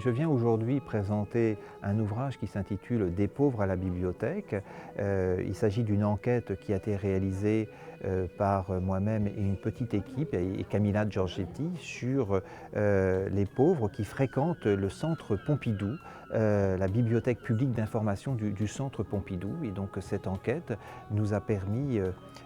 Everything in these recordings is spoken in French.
Je viens aujourd'hui présenter un ouvrage qui s'intitule « Des pauvres à la bibliothèque ». Il s'agit d'une enquête qui a été réalisée par moi-même et une petite équipe, et Camilla Giorgetti, sur les pauvres qui fréquentent le centre Pompidou, la bibliothèque publique d'information du centre Pompidou. Et donc cette enquête nous a permis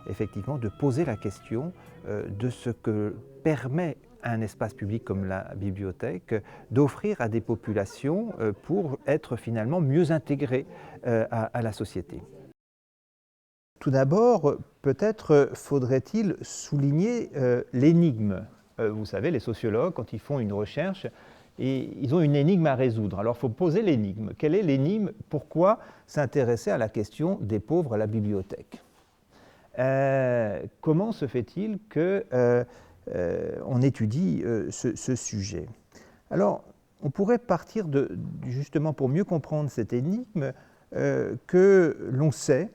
effectivement de poser la question de ce que permet un espace public comme la bibliothèque d'offrir à des populations pour être finalement mieux intégrées à la société. Tout d'abord, peut-être faudrait-il souligner l'énigme. Vous savez, les sociologues, quand ils font une recherche, ils ont une énigme à résoudre. Alors il faut poser l'énigme. Quelle est l'énigme? Pourquoi s'intéresser à la question des pauvres à la bibliothèque? Comment se fait-il qu'on étudie ce sujet? Alors, on pourrait partir justement pour mieux comprendre cette énigme que l'on sait,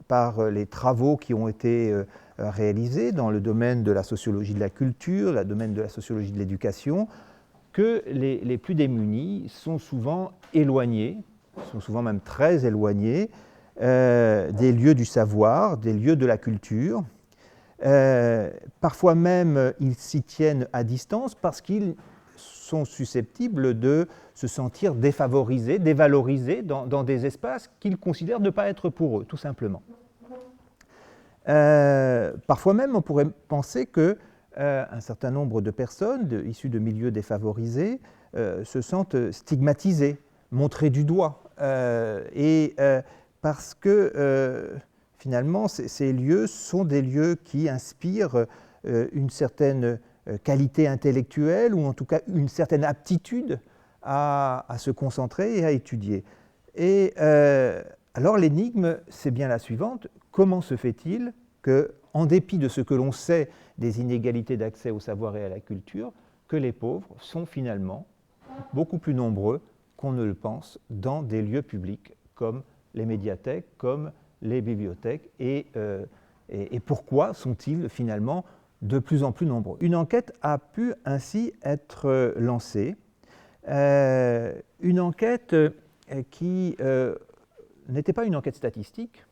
par les travaux qui ont été réalisés dans le domaine de la sociologie de la culture, le domaine de la sociologie de l'éducation, que les plus démunis sont souvent éloignés, sont souvent même très éloignés des lieux du savoir, des lieux de la culture. Parfois même, ils s'y tiennent à distance parce qu'ils sont susceptibles de se sentir défavorisés, dévalorisés dans des espaces qu'ils considèrent ne pas être pour eux, tout simplement. Parfois même, on pourrait penser qu'un certain nombre de personnes issues de milieux défavorisés se sentent stigmatisées, montrées du doigt, parce que finalement, ces lieux sont des lieux qui inspirent une certaine qualité intellectuelle ou en tout cas une certaine aptitude à se concentrer et à étudier. Et alors l'énigme, c'est bien la suivante. Comment se fait-il qu'en dépit de ce que l'on sait des inégalités d'accès au savoir et à la culture, que les pauvres sont finalement beaucoup plus nombreux qu'on ne le pense dans des lieux publics comme les médiathèques, comme les bibliothèques, et pourquoi sont-ils finalement de plus en plus nombreux? Une enquête a pu ainsi être lancée, une enquête qui n'était pas une enquête statistique.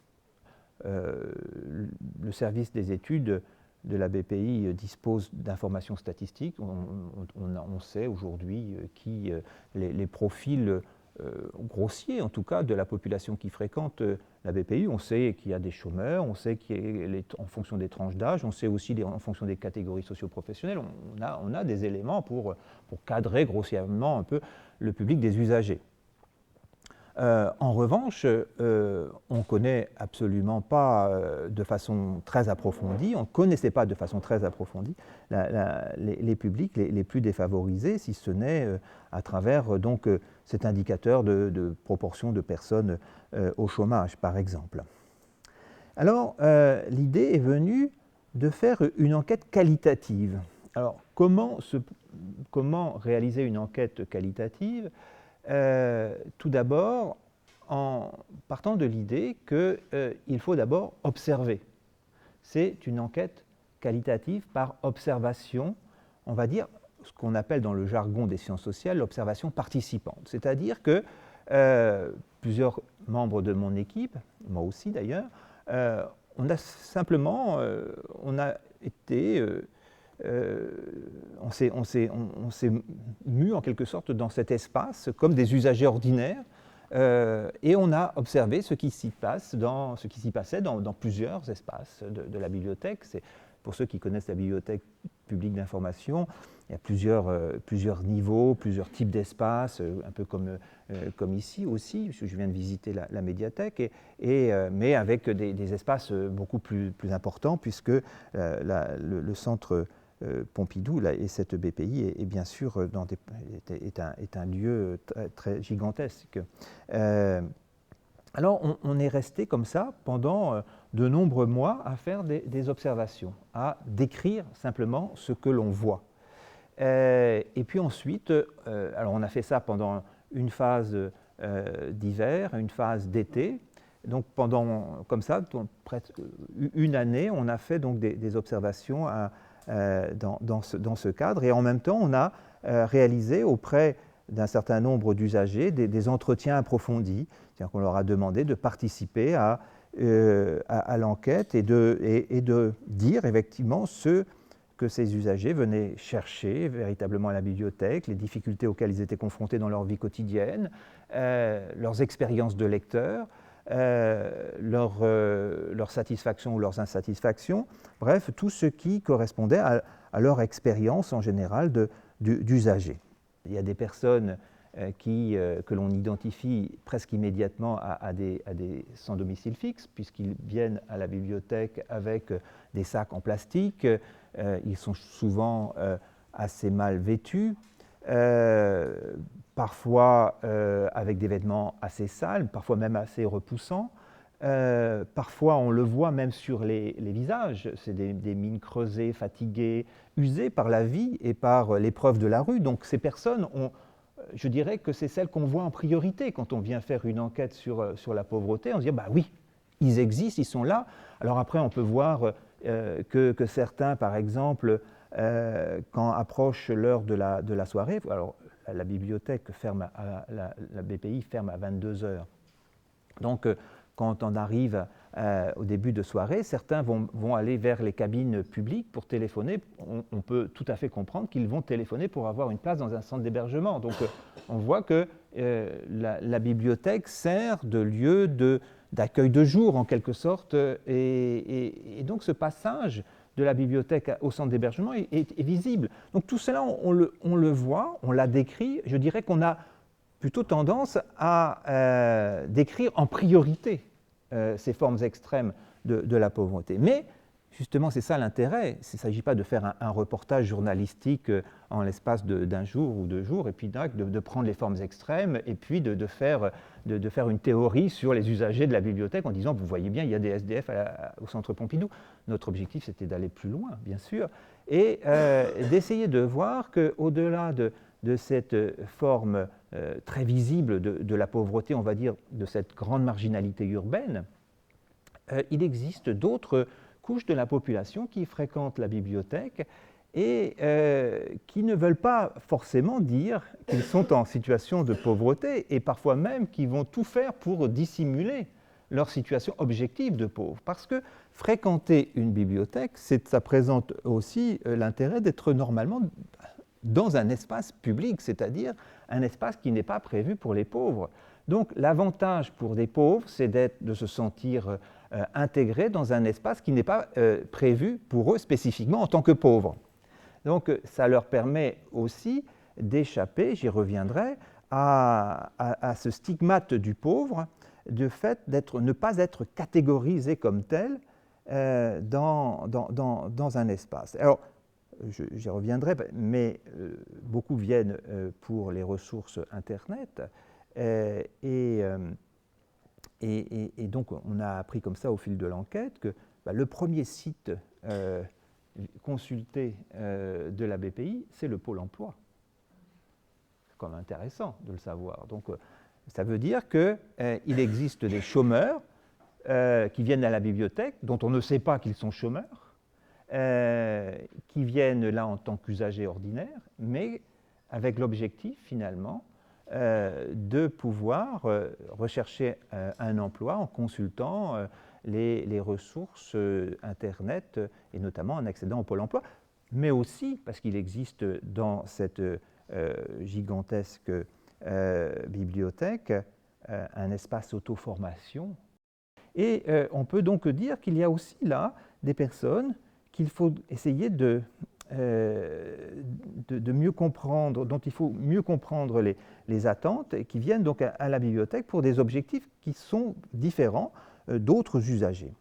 Le service des études de la BPI dispose d'informations statistiques. On sait aujourd'hui les profils grossiers, en tout cas, de la population qui fréquente la BPI. On sait qu'il y a des chômeurs, on sait en fonction des tranches d'âge, on sait aussi en fonction des catégories socio-professionnelles. On a des éléments pour cadrer grossièrement un peu le public des usagers. En revanche, on ne connaît absolument pas de façon très approfondie, on ne connaissait pas de façon très approfondie les publics les plus défavorisés, si ce n'est à travers donc, cet indicateur de proportion de personnes au chômage, par exemple. Alors, l'idée est venue de faire une enquête qualitative. Alors, comment réaliser une enquête qualitative? Tout d'abord, en partant de l'idée qu'il faut d'abord observer. C'est une enquête qualitative par observation, on va dire ce qu'on appelle dans le jargon des sciences sociales l'observation participante. C'est-à-dire que plusieurs membres de mon équipe, moi aussi d'ailleurs, on a simplement on s'est mu en quelque sorte dans cet espace comme des usagers ordinaires et on a observé ce qui s'y passait dans plusieurs espaces de la bibliothèque. Pour ceux qui connaissent la bibliothèque publique d'information, il y a plusieurs niveaux, plusieurs types d'espaces, un peu comme ici aussi, puisque je viens de visiter la médiathèque, mais avec des espaces beaucoup plus importants, puisque le centre Pompidou et cette BPI est bien sûr est un lieu très gigantesque. Alors on est resté comme ça pendant de nombreux mois à faire des observations, à décrire simplement ce que l'on voit. Et puis ensuite, alors on a fait ça pendant une phase d'hiver, une phase d'été. Donc comme ça, presque une année, on a fait donc des observations dans ce cadre. Et en même temps, on a réalisé auprès d'un certain nombre d'usagers des entretiens approfondis. C'est-à-dire qu'on leur a demandé de participer à l'enquête et de dire effectivement ce que ces usagers venaient chercher véritablement à la bibliothèque, les difficultés auxquelles ils étaient confrontés dans leur vie quotidienne, leurs expériences de lecteurs, leur satisfaction ou leurs insatisfactions, bref, tout ce qui correspondait à leur expérience en général d'usager. Il y a des personnes que l'on identifie presque immédiatement à des sans domicile fixe, puisqu'ils viennent à la bibliothèque avec des sacs en plastique, ils sont souvent assez mal vêtus, parfois avec des vêtements assez sales, parfois même assez repoussants. Parfois, on le voit même sur les visages, c'est des mines creusées, fatiguées, usées par la vie et par l'épreuve de la rue. Donc ces personnes, je dirais que c'est celles qu'on voit en priorité quand on vient faire une enquête sur la pauvreté. On se dit, bah oui, ils existent, ils sont là. Alors après, on peut voir que certains, par exemple, quand approche l'heure de la soirée, alors la bibliothèque ferme, la BPI ferme à 22 heures. Donc, quand on arrive au début de soirée, certains vont aller vers les cabines publiques pour téléphoner. On peut tout à fait comprendre qu'ils vont téléphoner pour avoir une place dans un centre d'hébergement. Donc, on voit que la bibliothèque sert de lieu d'accueil de jour, en quelque sorte, et donc ce passage de la bibliothèque au centre d'hébergement est visible. Donc tout cela, on le voit, on l'a décrit. Je dirais qu'on a plutôt tendance à décrire en priorité ces formes extrêmes de la pauvreté. Mais justement, c'est ça l'intérêt. Il ne s'agit pas de faire un reportage journalistique en l'espace d'un jour ou 2 jours, et puis de prendre les formes extrêmes, et puis de faire une théorie sur les usagers de la bibliothèque en disant, vous voyez bien, il y a des SDF au centre Pompidou. Notre objectif, c'était d'aller plus loin, bien sûr, et d'essayer de voir qu'au-delà de cette forme très visible de la pauvreté, on va dire, de cette grande marginalité urbaine, il existe d'autres couches de la population qui fréquentent la bibliothèque et qui ne veulent pas forcément dire qu'ils sont en situation de pauvreté, et parfois même qui vont tout faire pour dissimuler leur situation objective de pauvre. Parce que fréquenter une bibliothèque, ça présente aussi l'intérêt d'être normalement dans un espace public, c'est-à-dire un espace qui n'est pas prévu pour les pauvres. Donc l'avantage pour des pauvres, c'est de se sentir intégrés dans un espace qui n'est pas prévu pour eux spécifiquement en tant que pauvres. Donc ça leur permet aussi d'échapper, j'y reviendrai, à ce stigmate du pauvre, du fait de ne pas être catégorisé comme tel dans un espace. Alors, j'y reviendrai, mais beaucoup viennent pour les ressources Internet, et donc on a appris comme ça au fil de l'enquête que le premier site consulté de la BPI, c'est le Pôle emploi. C'est quand même intéressant de le savoir. Donc ça veut dire qu'il existe des chômeurs qui viennent à la bibliothèque, dont on ne sait pas qu'ils sont chômeurs, qui viennent là en tant qu'usagers ordinaires, mais avec l'objectif finalement de pouvoir rechercher un emploi en consultant les ressources Internet, et notamment en accédant au Pôle emploi, mais aussi parce qu'il existe dans cette gigantesque bibliothèque un espace auto-formation. Et on peut donc dire qu'il y a aussi là des personnes qu'il faut essayer de mieux comprendre, dont il faut mieux comprendre les attentes, et qui viennent donc à la bibliothèque pour des objectifs qui sont différents d'autres usagers.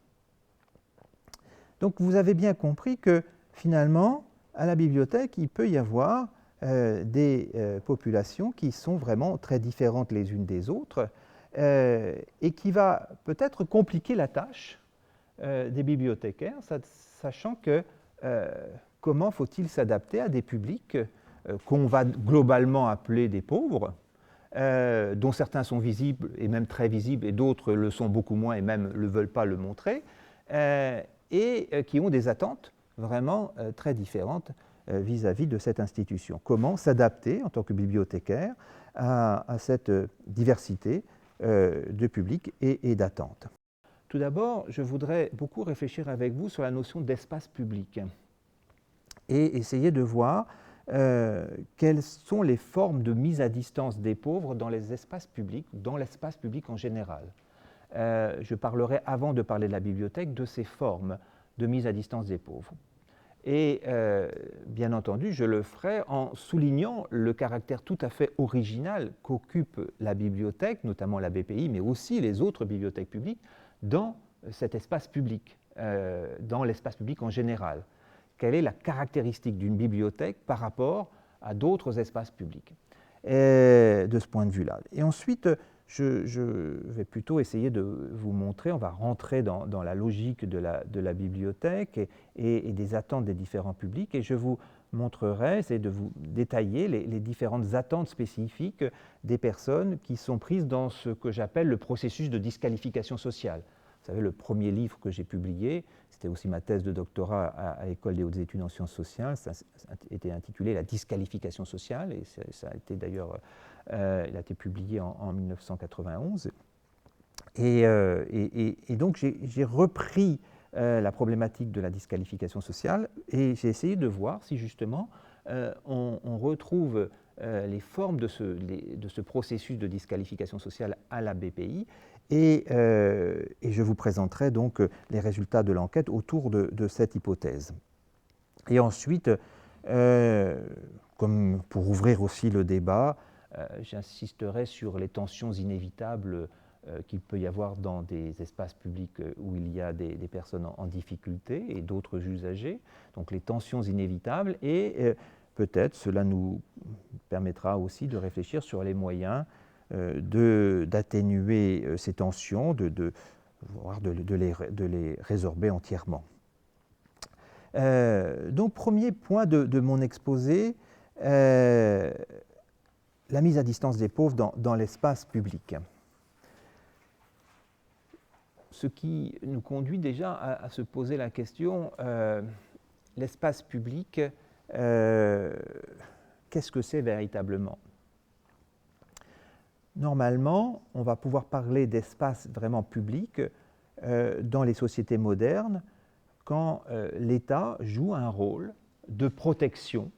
Donc vous avez bien compris que finalement, à la bibliothèque, il peut y avoir des populations qui sont vraiment très différentes les unes des autres, et qui va peut-être compliquer la tâche des bibliothécaires, sachant que comment faut-il s'adapter à des publics qu'on va globalement appeler des pauvres, dont certains sont visibles et même très visibles, et d'autres le sont beaucoup moins et même ne veulent pas le montrer, et qui ont des attentes vraiment très différentes vis-à-vis de cette institution. Comment s'adapter en tant que bibliothécaire à cette diversité de publics et d'attentes. Tout d'abord, je voudrais beaucoup réfléchir avec vous sur la notion d'espace public et essayer de voir quelles sont les formes de mise à distance des pauvres dans les espaces publics, dans l'espace public en général. Je parlerai, avant de parler de la bibliothèque, de ces formes de mise à distance des pauvres. Et bien entendu, je le ferai en soulignant le caractère tout à fait original qu'occupe la bibliothèque, notamment la BPI, mais aussi les autres bibliothèques publiques, dans cet espace public, dans l'espace public en général. Quelle est la caractéristique d'une bibliothèque par rapport à d'autres espaces publics de ce point de vue-là. Et ensuite, je vais plutôt essayer de vous montrer, on va rentrer dans la logique de la bibliothèque et des attentes des différents publics, et je vous montrerai, essayer de vous détailler les différentes attentes spécifiques des personnes qui sont prises dans ce que j'appelle le processus de disqualification sociale. Vous savez, le premier livre que j'ai publié, c'était aussi ma thèse de doctorat à l'École des hautes études en sciences sociales, ça était intitulé « La disqualification sociale » et ça a été d'ailleurs, il a été publié en 1991. Et donc j'ai repris la problématique de la disqualification sociale et j'ai essayé de voir si justement on retrouve les formes de ce processus de disqualification sociale à la BPI et je vous présenterai donc les résultats de l'enquête autour de cette hypothèse. Et ensuite, comme pour ouvrir aussi le débat, j'insisterai sur les tensions inévitables qu'il peut y avoir dans des espaces publics où il y a des personnes en difficulté et d'autres usagers, donc les tensions inévitables, et peut-être cela nous permettra aussi de réfléchir sur les moyens d'atténuer ces tensions, voire de les résorber entièrement. Donc, premier point de mon exposé, la mise à distance des pauvres dans l'espace public. Ce qui nous conduit déjà à se poser la question, l'espace public, qu'est-ce que c'est véritablement ? Normalement, on va pouvoir parler d'espace vraiment public dans les sociétés modernes quand l'État joue un rôle de protection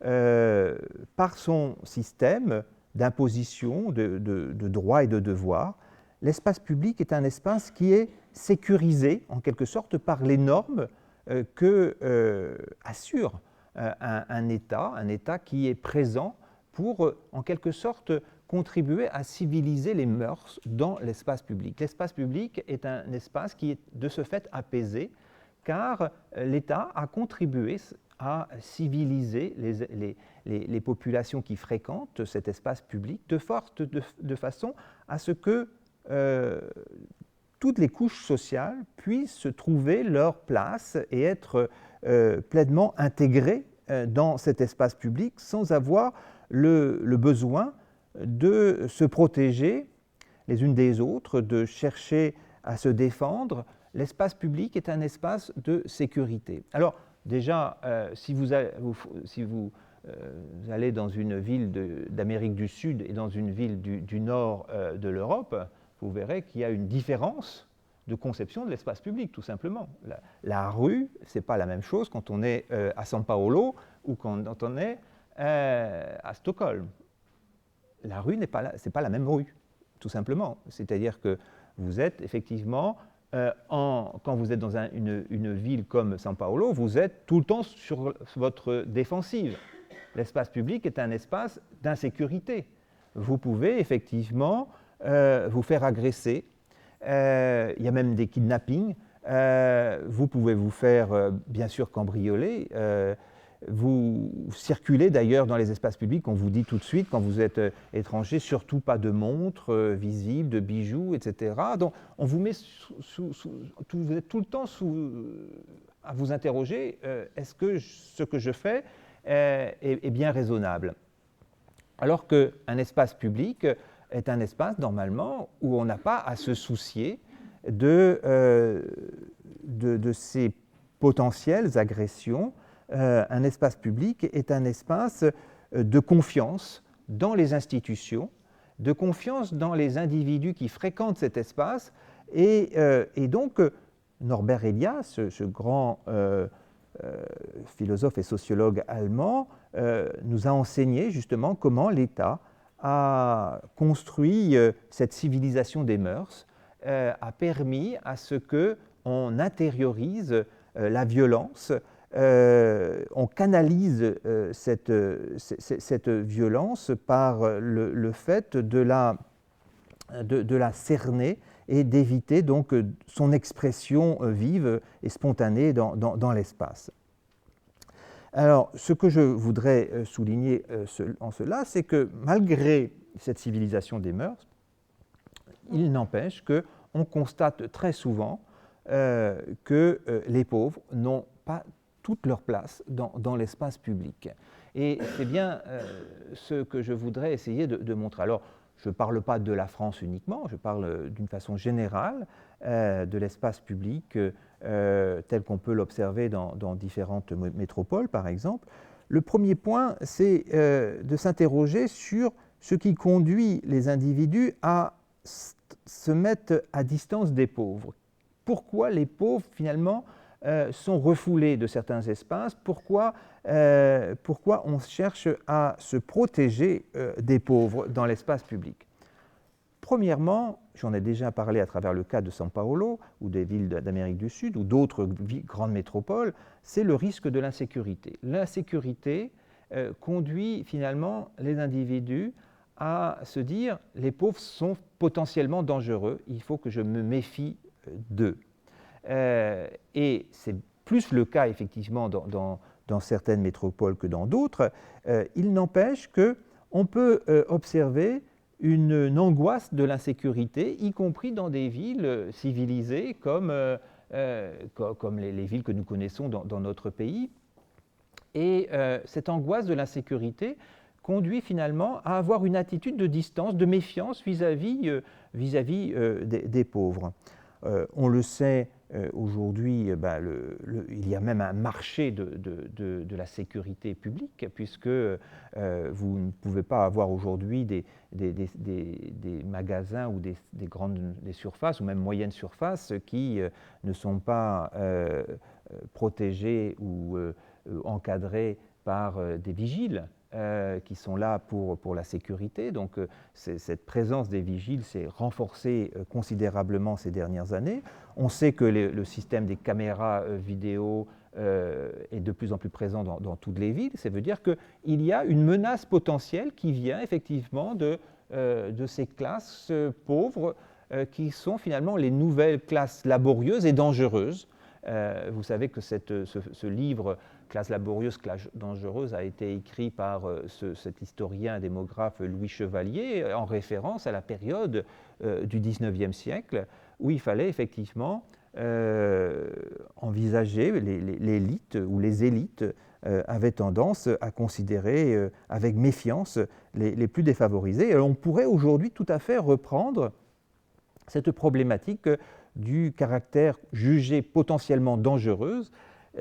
par son système d'imposition de droits et de devoirs. L'espace public est un espace qui est sécurisé en quelque sorte par les normes que assure un État qui est présent pour en quelque sorte contribuer à civiliser les mœurs dans l'espace public. L'espace public est un espace qui est de ce fait apaisé car l'État a contribué à civiliser les populations qui fréquentent cet espace public de façon à ce que toutes les couches sociales puissent trouver leur place et être pleinement intégrées dans cet espace public sans avoir le besoin de se protéger les unes des autres, de chercher à se défendre. L'espace public est un espace de sécurité. Alors déjà, si vous allez dans une ville d'Amérique du Sud et dans une ville du nord de l'Europe, vous verrez qu'il y a une différence de conception de l'espace public, tout simplement. La rue, ce n'est pas la même chose quand on est à São Paulo ou quand on est à Stockholm. La rue, ce n'est pas la même rue, tout simplement. C'est-à-dire que vous êtes effectivement, quand vous êtes dans une ville comme São Paulo, vous êtes tout le temps sur votre défensive. L'espace public est un espace d'insécurité. Vous pouvez effectivement vous faire agresser. Il y a même des kidnappings. Vous pouvez vous faire, bien sûr, cambrioler. Vous circulez d'ailleurs dans les espaces publics, on vous dit tout de suite, quand vous êtes étranger, surtout pas de montres visibles, de bijoux, etc. Donc on vous met vous êtes tout le temps à vous interroger, est-ce que ce que je fais est bien raisonnable? Alors qu'un espace public est un espace, normalement, où on n'a pas à se soucier de ces potentielles agressions un espace public est un espace de confiance dans les institutions, de confiance dans les individus qui fréquentent cet espace. Et donc, Norbert Elias, ce grand philosophe et sociologue allemand, nous a enseigné justement comment l'État a construit cette civilisation des mœurs, a permis à ce qu'on intériorise la violence, on canalise cette violence par le fait de la cerner et d'éviter donc son expression vive et spontanée dans l'espace. Alors, ce que je voudrais souligner en cela, c'est que malgré cette civilisation des mœurs, il n'empêche qu'on constate très souvent que les pauvres n'ont pas toute leur place dans l'espace public. Et c'est bien ce que je voudrais essayer de montrer. Alors, je ne parle pas de la France uniquement, je parle d'une façon générale de l'espace public tel qu'on peut l'observer dans différentes métropoles, par exemple. Le premier point, c'est de s'interroger sur ce qui conduit les individus à se mettre à distance des pauvres. Pourquoi les pauvres, finalement, sont refoulés de certains espaces, pourquoi on cherche à se protéger des pauvres dans l'espace public. Premièrement, j'en ai déjà parlé à travers le cas de São Paulo ou des villes d'Amérique du Sud ou d'autres grandes métropoles, c'est le risque de l'insécurité. L'insécurité conduit finalement les individus à se dire « les pauvres sont potentiellement dangereux, il faut que je me méfie d'eux ». Et c'est plus le cas effectivement dans certaines métropoles que dans d'autres. Il n'empêche qu'on peut observer une angoisse de l'insécurité, y compris dans des villes civilisées comme les villes que nous connaissons dans notre pays. Et cette angoisse de l'insécurité conduit finalement à avoir une attitude de distance, de méfiance vis-à-vis des pauvres. On le sait, aujourd'hui, il y a même un marché de la sécurité publique, puisque vous ne pouvez pas avoir aujourd'hui des magasins ou des surfaces, ou même moyennes surfaces, qui ne sont pas protégées ou encadrées par des vigiles. Qui sont là pour la sécurité. Donc cette présence des vigiles s'est renforcée considérablement ces dernières années. On sait que le système des caméras vidéo est de plus en plus présent dans toutes les villes. Ça veut dire qu'il y a une menace potentielle qui vient effectivement de ces classes pauvres qui sont finalement les nouvelles classes laborieuses et dangereuses. Vous savez que ce livre Classe laborieuse, classe dangereuse a été écrit par cet historien démographe Louis Chevalier en référence à la période du XIXe siècle où il fallait effectivement envisager l'élite ou les élites avaient tendance à considérer avec méfiance les plus défavorisés. Et on pourrait aujourd'hui tout à fait reprendre cette problématique du caractère jugé potentiellement dangereuse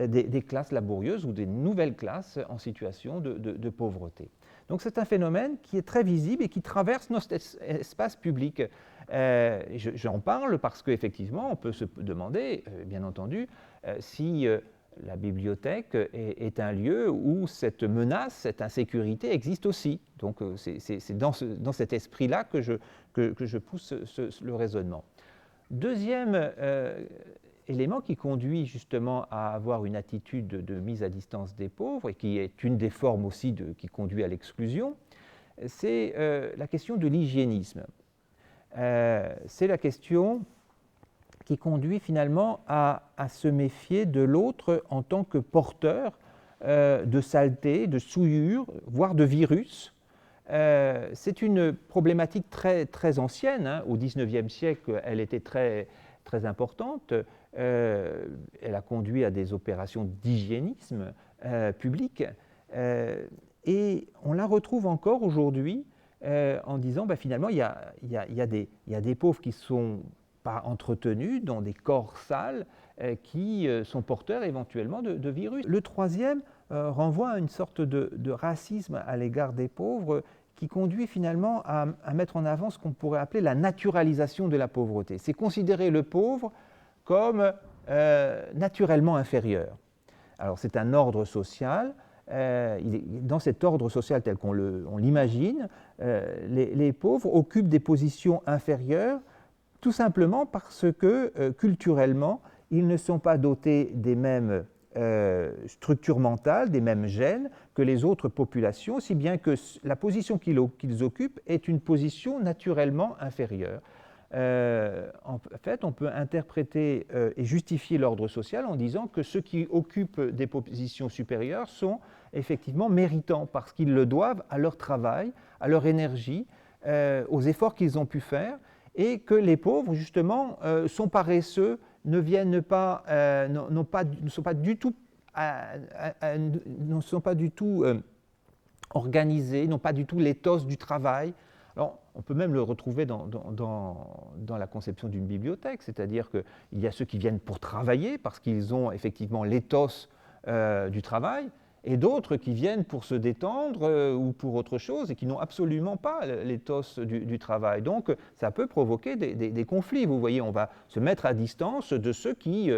des classes laborieuses ou des nouvelles classes en situation de pauvreté. Donc c'est un phénomène qui est très visible et qui traverse notre espace public. J'en parle parce qu'effectivement, on peut se demander, bien entendu, si la bibliothèque est un lieu où cette menace, cette insécurité existe aussi. Donc c'est dans cet esprit-là que je pousse le raisonnement. Deuxième élément qui conduit justement à avoir une attitude de mise à distance des pauvres et qui est une des formes aussi qui conduit à l'exclusion, c'est la question de l'hygiénisme. C'est la question qui conduit finalement à se méfier de l'autre en tant que porteur de saleté, de souillure, voire de virus. C'est une problématique très, très ancienne. Hein. Au XIXe siècle, elle était très, très importante. Elle a conduit à des opérations d'hygiénisme public. Et on la retrouve encore aujourd'hui en disant finalement, il y a des pauvres qui ne sont pas entretenus dans des corps sales qui sont porteurs éventuellement de virus. Le troisième renvoie à une sorte de racisme à l'égard des pauvres qui conduit finalement à mettre en avant ce qu'on pourrait appeler la naturalisation de la pauvreté. C'est considérer le pauvre comme naturellement inférieur. Alors c'est un ordre social. Dans cet ordre social tel qu'on l'imagine, les pauvres occupent des positions inférieures tout simplement parce que culturellement, ils ne sont pas dotés des mêmes structures mentales, des mêmes gènes que les autres populations, si bien que la position qu'ils occupent est une position naturellement inférieure. En fait, on peut interpréter et justifier l'ordre social en disant que ceux qui occupent des positions supérieures sont effectivement méritants parce qu'ils le doivent à leur travail, à leur énergie, aux efforts qu'ils ont pu faire, et que les pauvres, justement, sont paresseux, ne sont pas du tout, organisés, n'ont pas du tout l'éthos du travail. Alors, on peut même le retrouver dans la conception d'une bibliothèque, c'est-à-dire qu'il y a ceux qui viennent pour travailler parce qu'ils ont effectivement l'éthos du travail, et d'autres qui viennent pour se détendre ou pour autre chose et qui n'ont absolument pas l'éthos du travail. Donc ça peut provoquer des conflits. Vous voyez, on va se mettre à distance de ceux qui,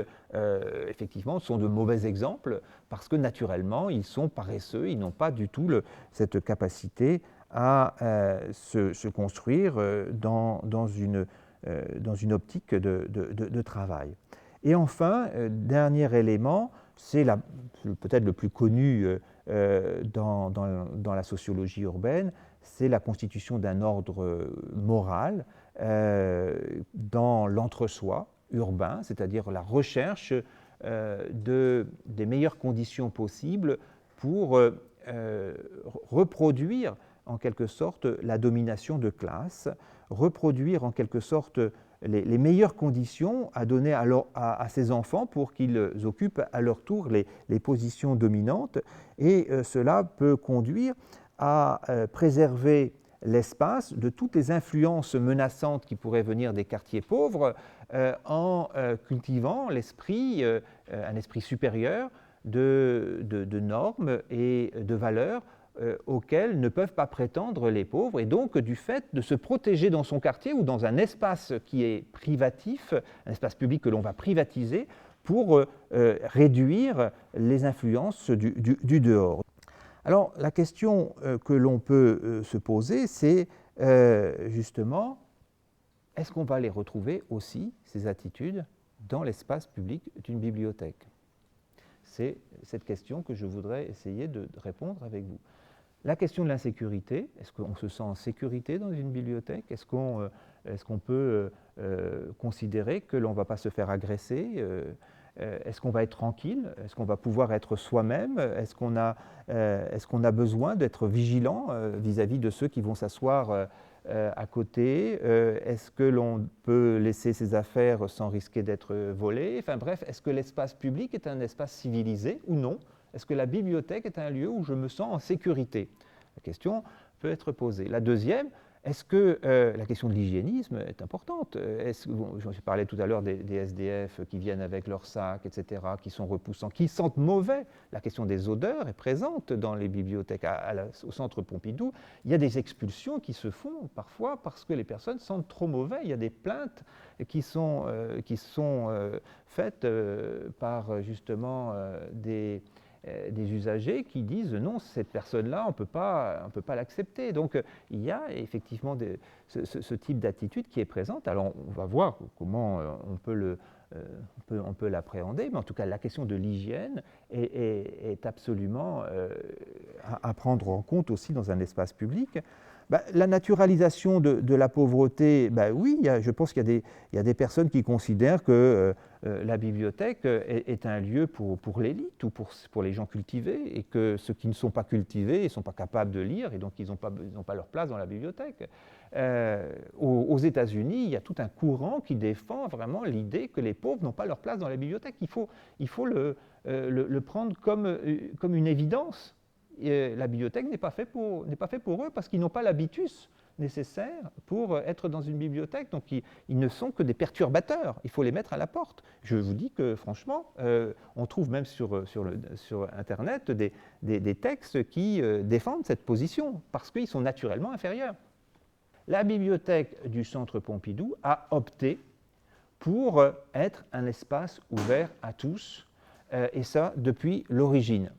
effectivement, sont de mauvais exemples parce que naturellement, ils sont paresseux, ils n'ont pas du tout cette capacité à se construire dans une optique de travail. Et enfin, dernier élément, c'est peut-être le plus connu dans la sociologie urbaine, c'est la constitution d'un ordre moral dans l'entre-soi urbain, c'est-à-dire la recherche des meilleures conditions possibles pour reproduire en quelque sorte la domination de classe, reproduire en quelque sorte les meilleures conditions à donner à ces enfants pour qu'ils occupent à leur tour les positions dominantes. Et cela peut conduire à préserver l'espace de toutes les influences menaçantes qui pourraient venir des quartiers pauvres en cultivant l'esprit, un esprit supérieur de normes et de valeurs auxquels ne peuvent pas prétendre les pauvres, et donc du fait de se protéger dans son quartier ou dans un espace qui est privatif, un espace public que l'on va privatiser pour réduire les influences du dehors. Alors la question que l'on peut se poser, c'est justement, est-ce qu'on va les retrouver aussi, ces attitudes, dans l'espace public d'une bibliothèque? C'est cette question que je voudrais essayer de répondre avec vous. La question de l'insécurité, est-ce qu'on se sent en sécurité dans une bibliothèque? Est-ce qu'on peut considérer que l'on ne va pas se faire agresser? Est-ce qu'on va être tranquille? Est-ce qu'on va pouvoir être soi-même? Est-ce qu'on a besoin d'être vigilant vis-à-vis de ceux qui vont s'asseoir à côté? Est-ce que l'on peut laisser ses affaires sans risquer d'être volé? Enfin bref, est-ce que l'espace public est un espace civilisé ou non? Est-ce que la bibliothèque est un lieu où je me sens en sécurité? La question peut être posée. La deuxième, est-ce que la question de l'hygiénisme est importante? J'en parlais tout à l'heure des SDF qui viennent avec leurs sacs, etc., qui sont repoussants, qui sentent mauvais. La question des odeurs est présente dans les bibliothèques. Au centre Pompidou, il y a des expulsions qui se font parfois parce que les personnes sentent trop mauvais. Il y a des plaintes qui sont faites par justement des usagers qui disent non, cette personne-là, on ne peut pas l'accepter. Donc il y a effectivement ce type d'attitude qui est présente. Alors on va voir comment on peut l'appréhender, mais en tout cas la question de l'hygiène est absolument à prendre en compte aussi dans un espace public. La naturalisation de la pauvreté, oui, je pense qu'il y a des personnes qui considèrent que la bibliothèque est un lieu pour l'élite ou pour les gens cultivés, et que ceux qui ne sont pas cultivés ne sont pas capables de lire, et donc ils n'ont pas leur place dans la bibliothèque. Aux États-Unis, il y a tout un courant qui défend vraiment l'idée que les pauvres n'ont pas leur place dans la bibliothèque. Il faut le prendre comme une évidence. La bibliothèque n'est pas faite pour eux parce qu'ils n'ont pas l'habitus nécessaires pour être dans une bibliothèque. Donc ils ne sont que des perturbateurs, il faut les mettre à la porte. Je vous dis que franchement, on trouve même sur Internet des textes qui défendent cette position, parce qu'ils sont naturellement inférieurs. La bibliothèque du Centre Pompidou a opté pour être un espace ouvert à tous, et ça depuis l'origine.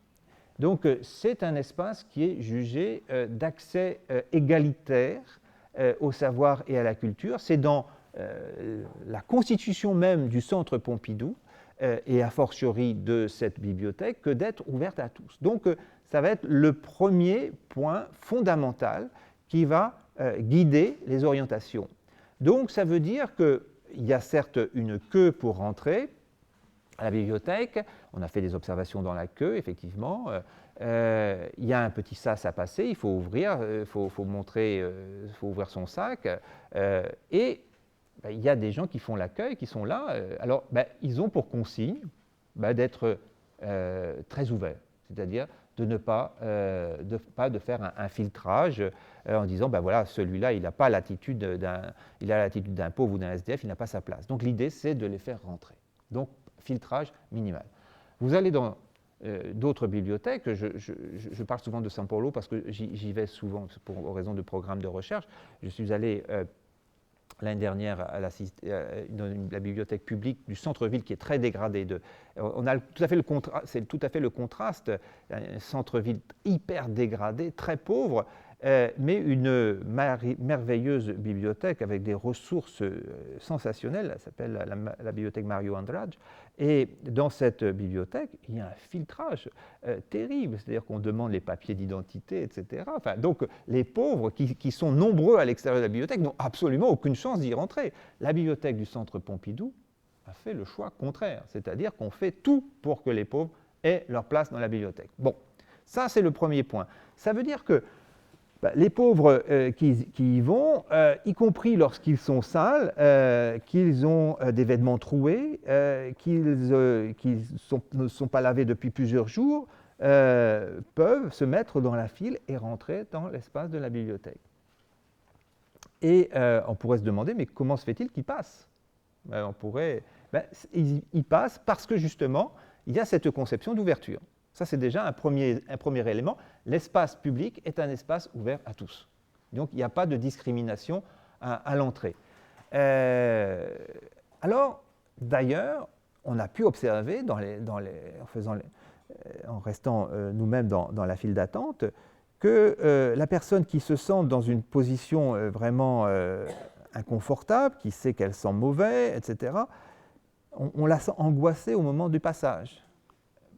Donc c'est un espace qui est jugé d'accès égalitaire au savoir et à la culture. C'est dans la constitution même du Centre Pompidou et a fortiori de cette bibliothèque que d'être ouverte à tous. Donc ça va être le premier point fondamental qui va guider les orientations. Donc ça veut dire qu'il y a certes une queue pour rentrer à la bibliothèque, on a fait des observations dans la queue, effectivement, il y a un petit sas à passer, il faut ouvrir, faut ouvrir son sac, et il y a des gens qui font l'accueil, qui sont là, alors ils ont pour consigne d'être très ouverts, c'est-à-dire de ne pas de faire un filtrage en disant voilà, celui-là il a l'attitude d'un pauvre ou d'un SDF, il n'a pas sa place. Donc l'idée c'est de les faire rentrer. Donc filtrage minimal. Vous allez dans d'autres bibliothèques, je parle souvent de São Paulo parce que j'y vais souvent pour raison de programmes de recherche. Je suis allé l'année dernière dans la bibliothèque publique du centre-ville qui est très dégradée. On a c'est tout à fait le contraste, un centre-ville hyper dégradé, très pauvre, mais une merveilleuse bibliothèque avec des ressources sensationnelles. Elle s'appelle la bibliothèque Mario Andrade. Et dans cette bibliothèque, il y a un filtrage terrible, c'est-à-dire qu'on demande les papiers d'identité, etc. Enfin, donc les pauvres, qui sont nombreux à l'extérieur de la bibliothèque, n'ont absolument aucune chance d'y rentrer. La bibliothèque du Centre Pompidou a fait le choix contraire, c'est-à-dire qu'on fait tout pour que les pauvres aient leur place dans la bibliothèque. Bon, ça c'est le premier point. Ça veut dire que les pauvres qui y vont, y compris lorsqu'ils sont sales, qu'ils ont des vêtements troués, qu'ils ne sont pas lavés depuis plusieurs jours, peuvent se mettre dans la file et rentrer dans l'espace de la bibliothèque. Et on pourrait se demander, mais comment se fait-il qu'ils passent ? Ils passent parce que justement, il y a cette conception d'ouverture. Ça, c'est déjà un premier élément. L'espace public est un espace ouvert à tous. Donc, il n'y a pas de discrimination à l'entrée. Alors, d'ailleurs, on a pu observer, en restant nous-mêmes dans la file d'attente, que la personne qui se sent dans une position vraiment inconfortable, qui sait qu'elle sent mauvais, etc., on la sent angoissée au moment du passage.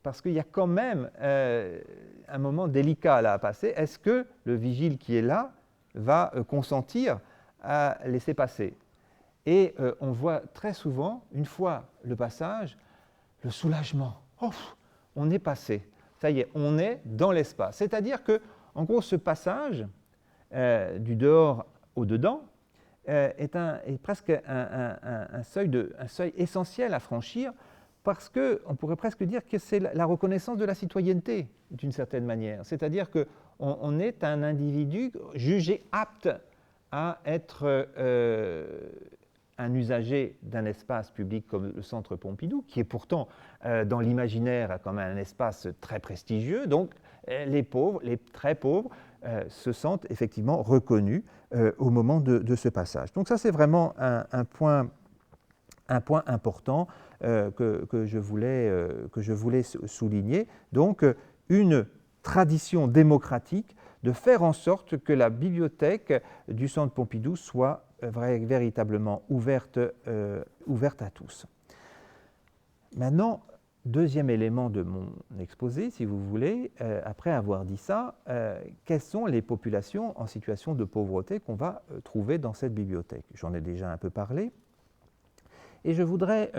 Parce qu'il y a quand même un moment délicat là à passer. Est-ce que le vigile qui est là va consentir à laisser passer ? Et on voit très souvent, une fois le passage, le soulagement. Oh, on est passé. Ça y est, on est dans l'espace. C'est-à-dire que, en gros, ce passage du dehors au dedans est presque un seuil essentiel à franchir, parce qu'on pourrait presque dire que c'est la reconnaissance de la citoyenneté, d'une certaine manière. C'est-à-dire qu'on est un individu jugé apte à être un usager d'un espace public comme le Centre Pompidou, qui est pourtant, dans l'imaginaire, comme un espace très prestigieux. Donc, les pauvres, les très pauvres, se sentent effectivement reconnus au moment de ce passage. Donc ça, c'est vraiment un point important que je voulais souligner. Donc, une tradition démocratique de faire en sorte que la bibliothèque du Centre Pompidou soit véritablement ouverte à tous. Maintenant, deuxième élément de mon exposé, si vous voulez, après avoir dit ça, quelles sont les populations en situation de pauvreté qu'on va trouver dans cette bibliothèque ? J'en ai déjà un peu parlé. Et je voudrais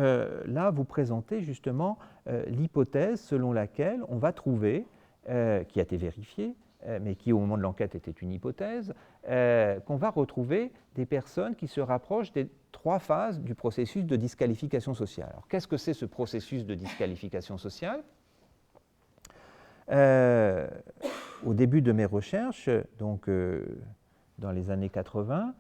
là vous présenter justement l'hypothèse selon laquelle on va trouver, qui a été vérifiée, mais qui au moment de l'enquête était une hypothèse, qu'on va retrouver des personnes qui se rapprochent des 3 phases du processus de disqualification sociale. Alors qu'est-ce que c'est ce processus de disqualification sociale ? Au début de mes recherches, donc dans les années 80,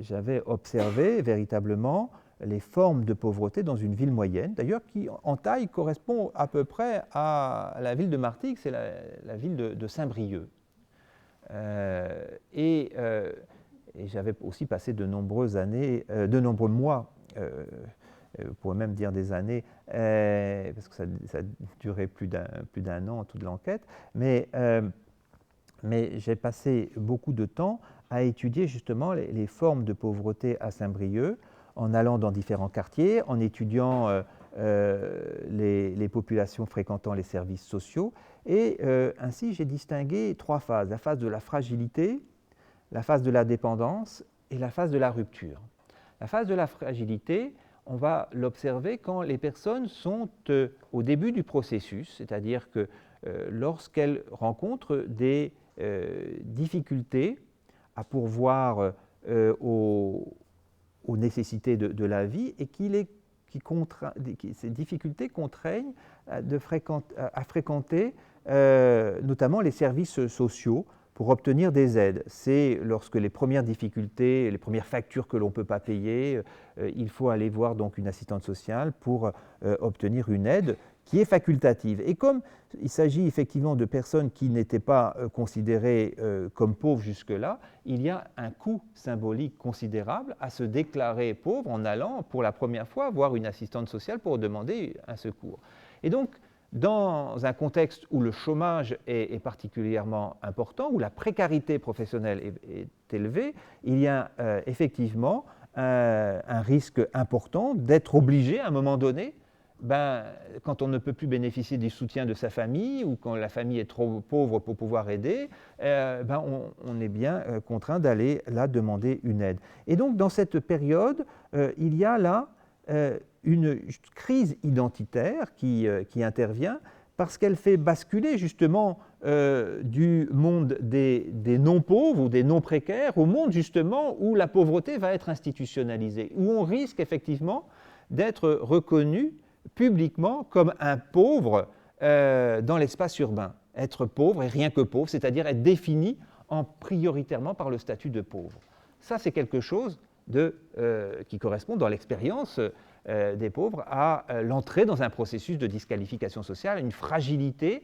j'avais observé véritablement les formes de pauvreté dans une ville moyenne, d'ailleurs qui en taille correspond à peu près à la ville de Martigues, c'est la ville de Saint-Brieuc. Et j'avais aussi passé de nombreuses années, de nombreux mois, on pourrait même dire des années, parce que ça a duré plus d'un an toute l'enquête, mais j'ai passé beaucoup de temps à étudier justement les formes de pauvreté à Saint-Brieuc, en allant dans différents quartiers, en étudiant les populations fréquentant les services sociaux. Et ainsi, j'ai distingué 3 phases. La phase de la fragilité, la phase de la dépendance et la phase de la rupture. La phase de la fragilité, on va l'observer quand les personnes sont au début du processus, c'est-à-dire que lorsqu'elles rencontrent des difficultés à pourvoir aux nécessités de la vie et ces difficultés contraignent à fréquenter notamment les services sociaux pour obtenir des aides. C'est lorsque les premières difficultés, les premières factures que l'on ne peut pas payer, il faut aller voir donc une assistante sociale pour obtenir une aide qui est facultative. Et comme il s'agit effectivement de personnes qui n'étaient pas considérées comme pauvres jusque-là, il y a un coût symbolique considérable à se déclarer pauvre en allant pour la première fois voir une assistante sociale pour demander un secours. Et donc, dans un contexte où le chômage est particulièrement important, où la précarité professionnelle est élevée, il y a effectivement un risque important d'être obligé à un moment donné, quand on ne peut plus bénéficier du soutien de sa famille ou quand la famille est trop pauvre pour pouvoir aider, on est bien contraint d'aller là demander une aide. Et donc dans cette période, il y a là une crise identitaire qui intervient parce qu'elle fait basculer justement du monde des non-pauvres ou des non-précaires au monde justement où la pauvreté va être institutionnalisée, où on risque effectivement d'être reconnu publiquement comme un pauvre dans l'espace urbain. Être pauvre et rien que pauvre, c'est-à-dire être défini prioritairement par le statut de pauvre. Ça, c'est quelque chose qui correspond dans l'expérience des pauvres à l'entrée dans un processus de disqualification sociale, une fragilité